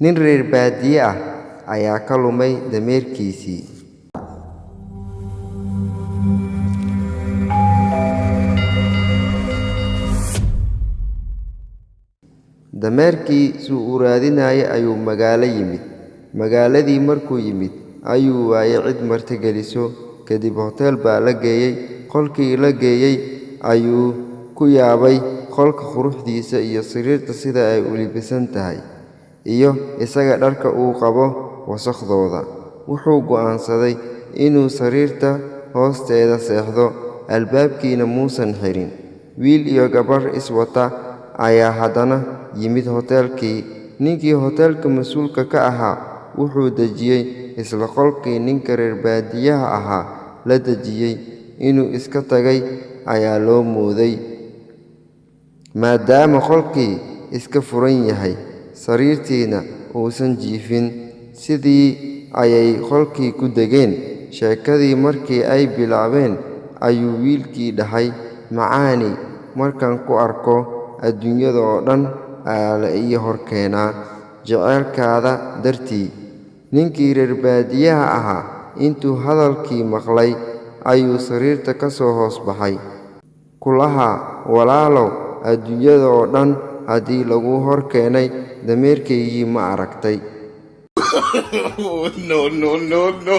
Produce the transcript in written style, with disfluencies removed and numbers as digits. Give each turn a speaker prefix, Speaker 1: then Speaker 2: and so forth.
Speaker 1: nin reer baadiye ah ayaa ka lumay dameerkiisii. dameerkii suu u raadinayay ayuu magaalo yimid. magaaladii markuu yimid ayuu waayay cid martigeliso. kadib hoteel baa la geeyey. qolkii la geeyey ayuu ku yaabay qolka quruxdiisa iyo sariirta sida ay u libisan tahay, iyo isaga dharka uu qabo wasakhdooda. wuxuu go'aansaday inuu sariirta hoosteeda seexdo, albaabkiina muusan xirin. wiil iyo gabar iswata ayaa haddana yimid hoteelkii. ninkii hoteelka mas-uulka ka ahaa wuxuu dejiyey isla qolkii ninka reer baadiyaha ahaa la dejiyey. inuu iska tagay ayaa loo mooday, maadaama qolkii iska furan yahay, sariirtiina uusan jiifin. sidii ayay qolkii ku degeen. sheekadii markii ay bilaabeen ayuu wiilkii dhahay, macaani, markaan ku arko adduunyada oo dhan ayaa la ii hor keenaa jaceylkaada dartii. ninkii reer baadiyaha ahaa intuu hadalkii maqlay ayuu sariirta ka soo hoos baxay, ku lahaa, walaalow, adduunyada oo dhan haddii lagu hor keenay, dameerkaygii ma aragtay?
Speaker 2: No.